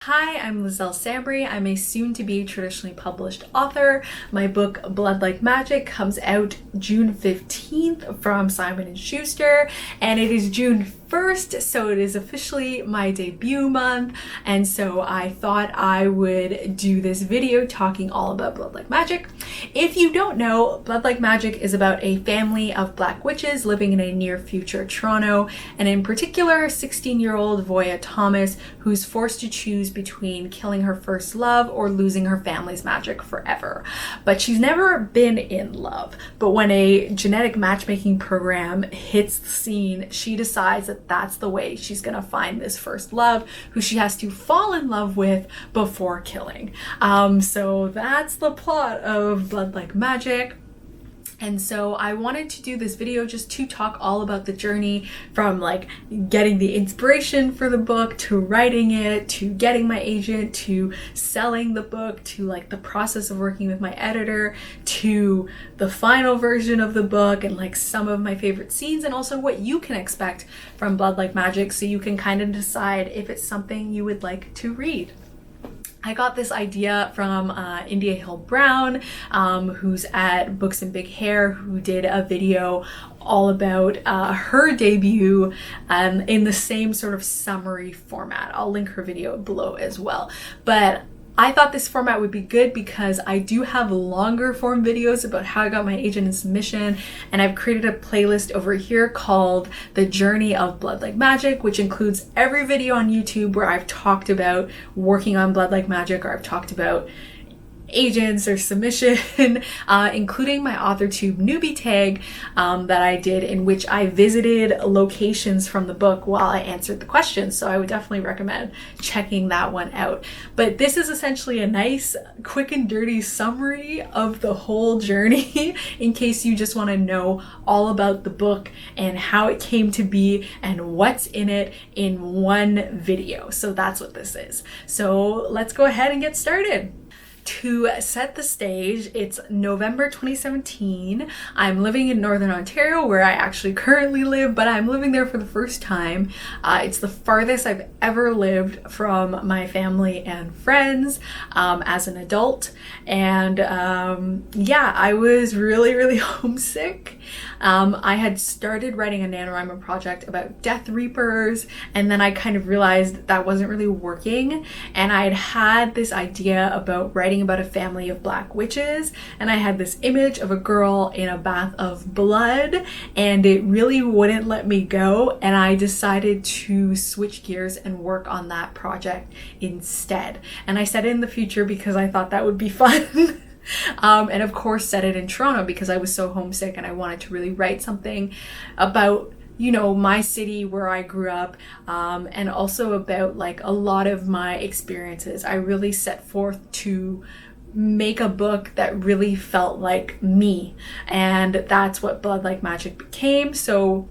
Hi, I'm Liselle Sambury. I'm a soon-to-be traditionally published author. My book, Blood Like Magic, comes out June 15th from Simon & Schuster, and it is June 1st, so it is officially my debut month, and so I thought I would do this video talking all about Blood Like Magic. If you don't know, Blood Like Magic is about a family of black witches living in a near-future Toronto, and in particular, 16-year-old Voya Thomas, who's forced to choose between killing her first love or losing her family's magic forever. But she's never been in love. But when a genetic matchmaking program hits the scene, she decides that that's the way she's gonna find this first love, who she has to fall in love with before killing. So that's the plot of Blood Like Magic. And so I wanted to do this video just to talk all about the journey from like getting the inspiration for the book to writing it, to getting my agent, to selling the book, to like the process of working with my editor, to the final version of the book, and like some of my favorite scenes, and also what you can expect from Blood Like Magic, so you can kind of decide if it's something you would like to read. I got this idea from India Hill Brown, who's at Books and Big Hair, who did a video all about her debut in the same sort of summary format. I'll link her video below as well. But I thought this format would be good because I do have longer form videos about how I got my agent and submission, and I've created a playlist over here called The Journey of Blood Like Magic, which includes every video on YouTube where I've talked about working on Blood Like Magic, or I've talked about agents or submission, including my Authortube newbie tag that I did, in which I visited locations from the book while I answered the questions. So I would definitely recommend checking that one out. But this is essentially a nice, quick and dirty summary of the whole journey in case you just want to know all about the book and how it came to be and what's in it in one video. So that's what this is. So let's go ahead and get started. To set the stage, it's November 2017. I'm living in Northern Ontario, where I actually currently live, but I'm living there for the first time. It's the farthest I've ever lived from my family and friends as an adult. And yeah, I was really homesick. I had started writing a NaNoWriMo project about Death Reapers, and then I kind of realized that wasn't really working, and I'd had this idea about writing about a family of black witches, and I had this image of a girl in a bath of blood, and it really wouldn't let me go, and I decided to switch gears and work on that project instead. And I set it in the future because I thought that would be fun. And of course set it in Toronto because I was so homesick and I wanted to really write something about, you know, my city where I grew up, and also about like a lot of my experiences. I really set forth to make a book that really felt like me, and that's what Blood Like Magic became. So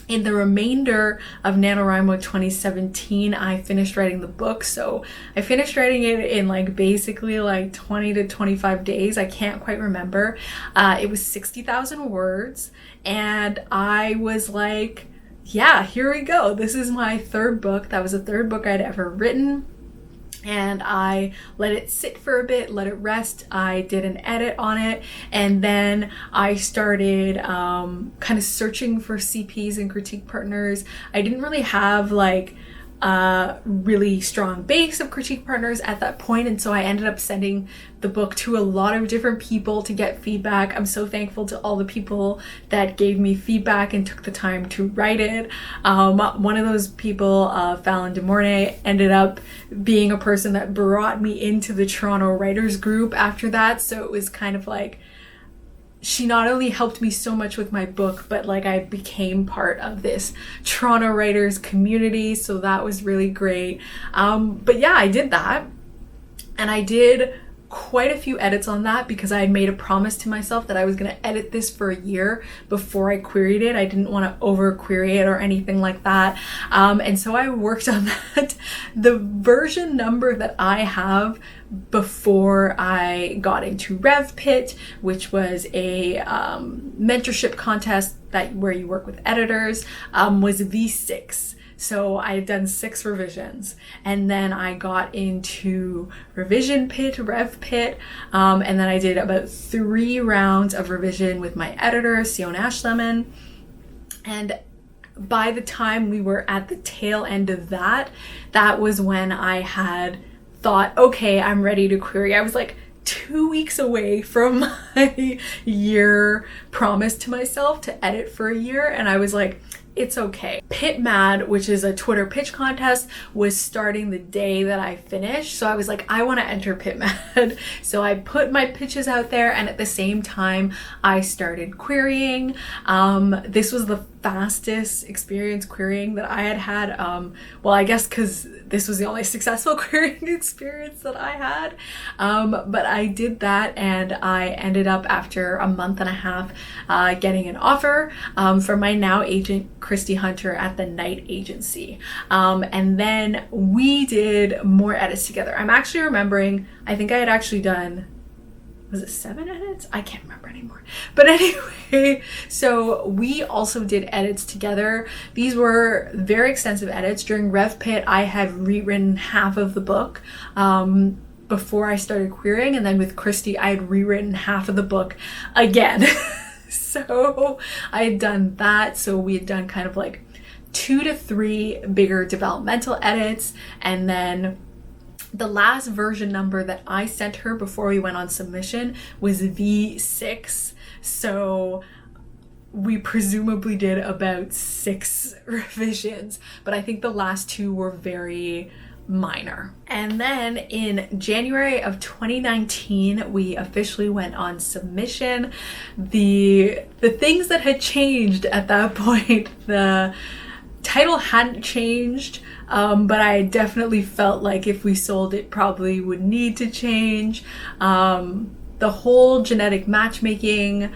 in the remainder of NaNoWriMo 2017, I finished writing the book. So I finished writing it in like basically like 20 to 25 days. I can't quite remember. It was 60,000 words, and I was like, yeah, here we go. This is my third book. That was the third book I'd ever written. And I let it sit for a bit, let it rest. I did an edit on it, and then I started kind of searching for CPs and critique partners. I didn't really have like a really strong base of critique partners at that point, and so I ended up sending the book to a lot of different people to get feedback. I'm so thankful to all the people that gave me feedback and took the time to write it. One of those people, Fallon DeMornay, ended up being a person that brought me into the Toronto writers group after that, so it was kind of like she not only helped me so much with my book, but like I became part of this Toronto writers community, so that was really great. But yeah, I did that, and I did quite a few edits on that because I had made a promise to myself that I was going to edit this for a year before I queried it. I didn't want to over query it or anything like that, and so I worked on that. The version number that I have before I got into RevPit, which was a mentorship contest that where you work with editors, was V6. So I had done 6 revisions, and then I got into revision pit, rev pit, and then I did about 3 rounds of revision with my editor, Sion Ashlemon. And by the time we were at the tail end of that, that was when I had thought, okay, I'm ready to query. I was like 2 weeks away from my year promise to myself to edit for a year, and I was like, it's okay. Pit Mad, which is a Twitter pitch contest, was starting the day that I finished. So I was like, I want to enter Pit Mad. So I put my pitches out there, and at the same time, I started querying. This was the fastest experience querying that I had had. Well, I guess because this was the only successful querying experience that I had. But I did that, and I ended up after a month and a half getting an offer from my now agent, Christy Hunter, at the Night Agency. And then we did more edits together. I'm actually remembering, I think I had actually done, was it 7 edits? I can't remember anymore. But anyway, so we also did edits together. These were very extensive edits. During Rev Pit, I had rewritten half of the book before I started querying, and then with Christy, I had rewritten half of the book again. So I had done that. So we had done kind of like 2 to 3 bigger developmental edits, and then the last version number that I sent her before we went on submission was V6. So we presumably did about 6 revisions, but I think the last 2 were very minor. And then in January of 2019, we officially went on submission. The things that had changed at that point, the title hadn't changed, but I definitely felt like if we sold it, probably would need to change. The whole genetic matchmaking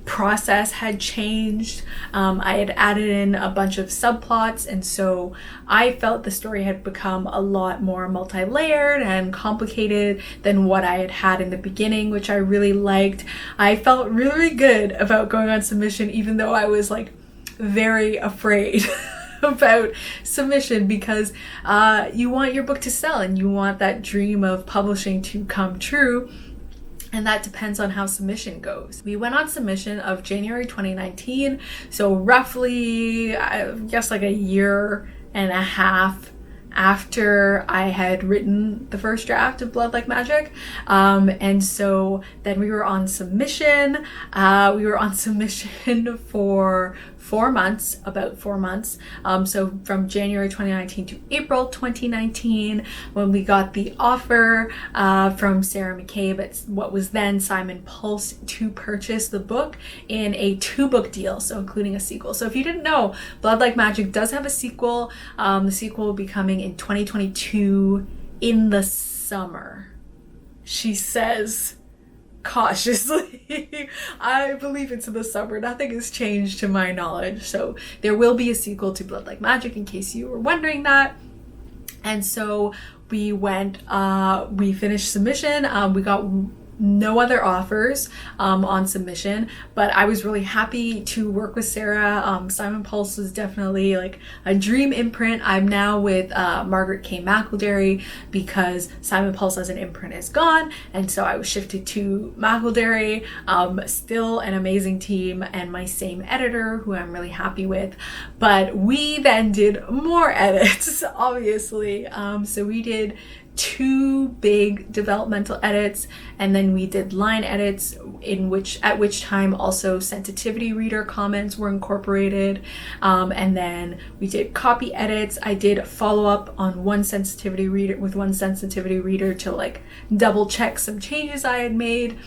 process had changed. I had added in a bunch of subplots, and so I felt the story had become a lot more multi-layered and complicated than what I had had in the beginning, which I really liked. I felt really good about going on submission, even though I was like very afraid about submission, because you want your book to sell and you want that dream of publishing to come true. And that depends on how submission goes. We went on submission of January 2019, so roughly, I guess like a year and a half after I had written the first draft of Blood Like Magic. And so then we were on submission. We were on submission for 4 months, about 4 months. So from January 2019 to April 2019, when we got the offer from Sarah McCabe at what was then Simon Pulse to purchase the book in a 2-book deal, so including a sequel. So if you didn't know, Blood Like Magic does have a sequel. The sequel will be coming in 2022 in the summer, she says cautiously. I believe it's in the summer. Nothing has changed to my knowledge. So there will be a sequel to Blood Like Magic, in case you were wondering that. And so we went, we finished submission. We got no other offers on submission, but I was really happy to work with Sarah. Simon Pulse was definitely like a dream imprint. I'm now with Margaret K. McElderry because Simon Pulse as an imprint is gone, and so I was shifted to McElderry. Still an amazing team and my same editor who I'm really happy with, but we then did more edits, obviously. So we did 2 big developmental edits, and then we did line edits at which time also sensitivity reader comments were incorporated, and then we did copy edits. I did follow up on one sensitivity reader to like double check some changes I had made.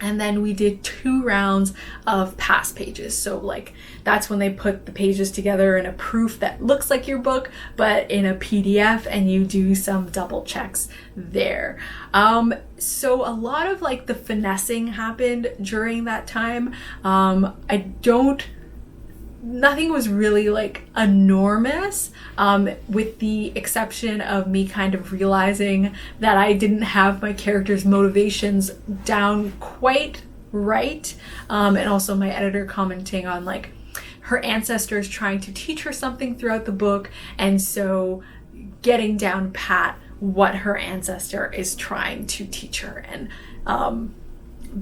And then we did 2 rounds of pass pages. So like that's when they put the pages together in a proof that looks like your book, but in a PDF, and you do some double checks there. So a lot of like the finessing happened during that time. Nothing was really like enormous, with the exception of me kind of realizing that I didn't have my character's motivations down quite right, and also my editor commenting on like her ancestors trying to teach her something throughout the book, and so getting down pat what her ancestor is trying to teach her, and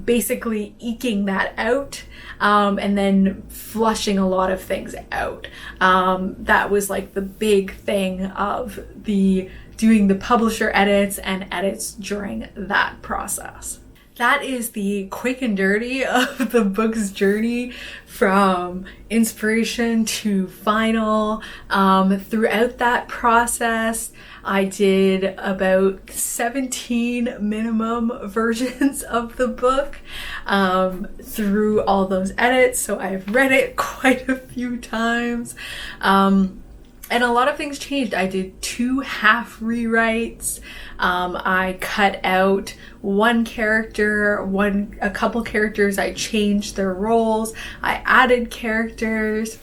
basically eking that out, and then flushing a lot of things out. That was like the big thing of doing the publisher edits and edits during that process. That is the quick and dirty of the book's journey from inspiration to final. Throughout that process, I did about 17 minimum versions of the book through all those edits. So I've read it quite a few times. And a lot of things changed. I did 2 half rewrites. I cut out one character, a couple characters. I changed their roles. I added characters.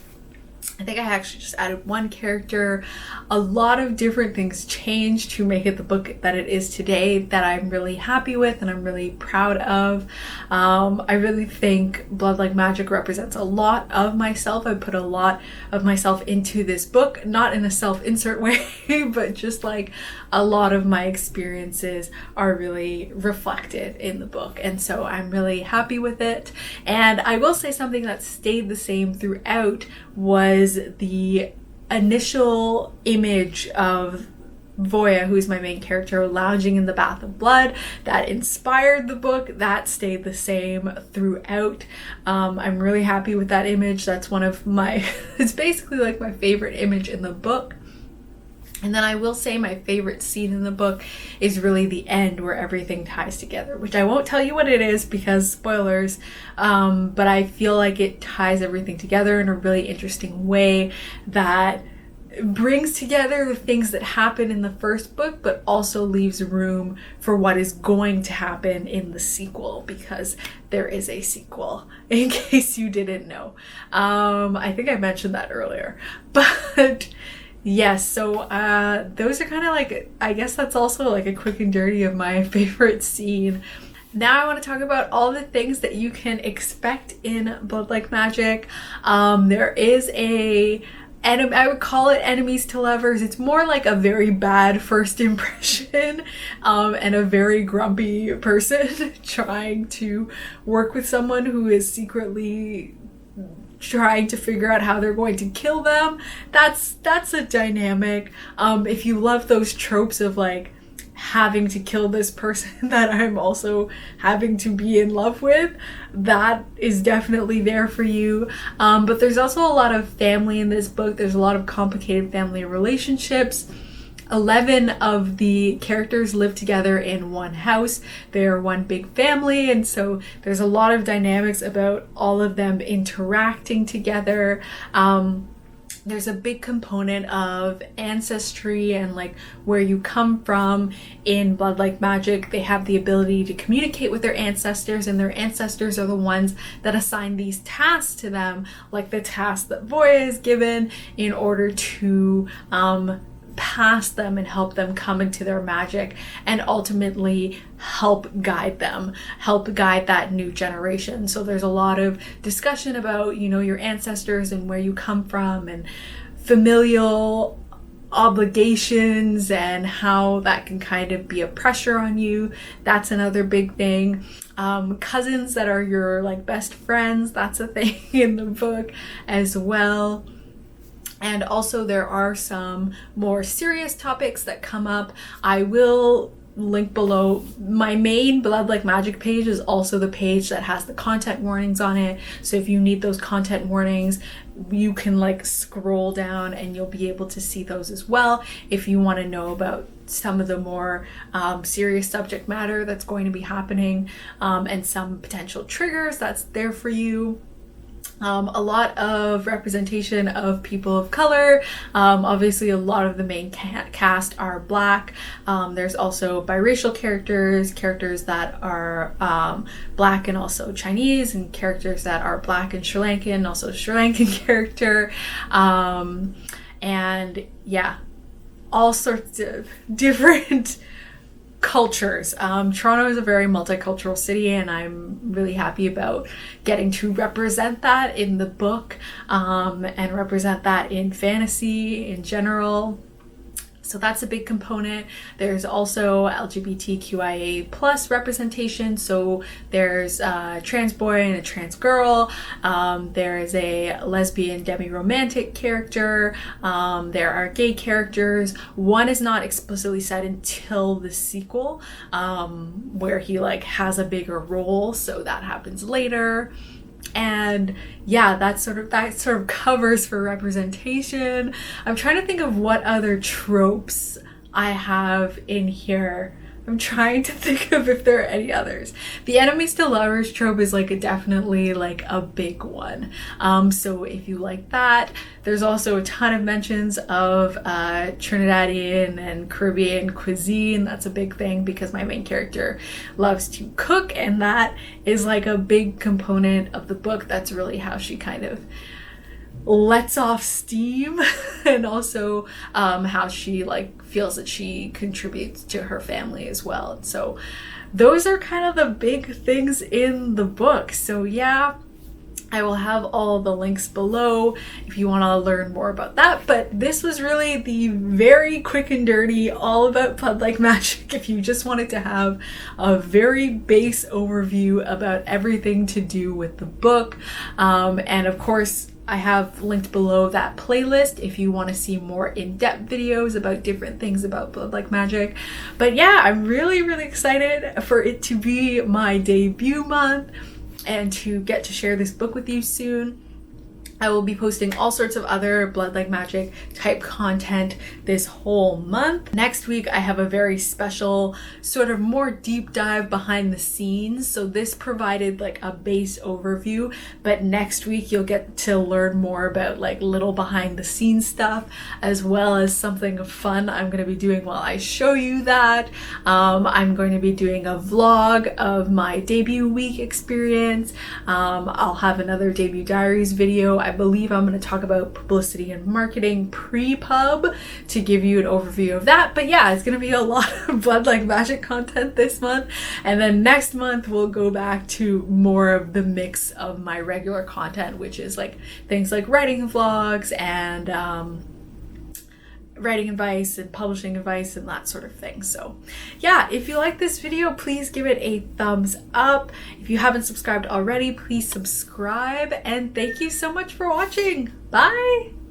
I think I actually just added one character. A lot of different things changed to make it the book that it is today, that I'm really happy with and I'm really proud of. I really think Blood Like Magic represents a lot of myself. I put a lot of myself into this book, not in a self-insert way, but just like a lot of my experiences are really reflected in the book. And so I'm really happy with it. And I will say something that stayed the same throughout was the initial image of Voya, who's my main character, lounging in the bath of blood. That inspired the book. That stayed the same throughout. I'm really happy with that image. That's one of my, it's basically like my favorite image in the book. And then I will say my favorite scene in the book is really the end, where everything ties together, which I won't tell you what it is because spoilers, but I feel like it ties everything together in a really interesting way that brings together the things that happen in the first book, but also leaves room for what is going to happen in the sequel, because there is a sequel, in case you didn't know. I think I mentioned that earlier, but yes, so those are kind of like, I guess that's also like a quick and dirty of my favorite scene. Now I want to talk about all the things that you can expect in Blood Like Magic. There is I would call it enemies to lovers. It's more like a very bad first impression, and a very grumpy person trying to work with someone who is secretly trying to figure out how they're going to kill them. That's a dynamic. If you love those tropes of like having to kill this person that I'm also having to be in love with, that is definitely there for you. But there's also a lot of family in this book. There's a lot of complicated family relationships. 11 of the characters live together in one house. They're one big family, and so there's a lot of dynamics about all of them interacting together. There's a big component of ancestry and like where you come from in Blood Like Magic. They have the ability to communicate with their ancestors, and their ancestors are the ones that assign these tasks to them, like the task that Voya is given in order to pass them and help them come into their magic, and ultimately help guide that new generation. So there's a lot of discussion about, you know, your ancestors and where you come from, and familial obligations and how that can kind of be a pressure on you. That's another big thing. Cousins that are your like best friends, that's a thing in the book as well. And also there are some more serious topics that come up. I will link below. My main Blood Like Magic page is also the page that has the content warnings on it. So if you need those content warnings, you can like scroll down and you'll be able to see those as well. If you want to know about some of the more serious subject matter that's going to be happening, and some potential triggers, that's there for you. A lot of representation of people of color. Obviously a lot of the main cast are Black. There's also biracial characters that are Black and also Chinese, and characters that are Black and Sri Lankan, also Sri Lankan character. And yeah, all sorts of different cultures. Toronto is a very multicultural city, and I'm really happy about getting to represent that in the book, and represent that in fantasy in general. So that's a big component. There's also LGBTQIA plus representation. So there's a trans boy and a trans girl. There's a lesbian demi-romantic character. There are gay characters. One is not explicitly said until the sequel, where he like has a bigger role. So that happens later. And yeah, that sort of covers for representation. I'm trying to think of what other tropes I have in here. I'm trying to think of if there are any others. The enemies to lovers trope is like definitely like a big one. So if you like that, there's also a ton of mentions of Trinidadian and Caribbean cuisine. That's a big thing because my main character loves to cook, and that is like a big component of the book. That's really how she kind of lets off steam, and also how she like feels that she contributes to her family as well. So those are kind of the big things in the book. So yeah, I will have all the links below if you want to learn more about that. But this was really the very quick and dirty, all about Blood Like Magic. If you just wanted to have a very base overview about everything to do with the book. And of course, I have linked below that playlist if you want to see more in-depth videos about different things about Blood Like Magic. But yeah, I'm really, really excited for it to be my debut month and to get to share this book with you soon. I will be posting all sorts of other Blood Like Magic type content this whole month. Next week, I have a very special sort of more deep dive behind the scenes. So this provided like a base overview, but next week you'll get to learn more about like little behind the scenes stuff, as well as something fun I'm going to be doing while I show you that. I'm going to be doing a vlog of my debut week experience. I'll have another debut diaries video. I believe I'm going to talk about publicity and marketing pre-pub to give you an overview of that. But yeah, it's going to be a lot of Blood Like Magic content this month. And then next month, we'll go back to more of the mix of my regular content, which is like things like writing vlogs and writing advice and publishing advice and that sort of thing. So yeah, if you like this video, please give it a thumbs up. If you haven't subscribed already, please subscribe, and thank you so much for watching. Bye.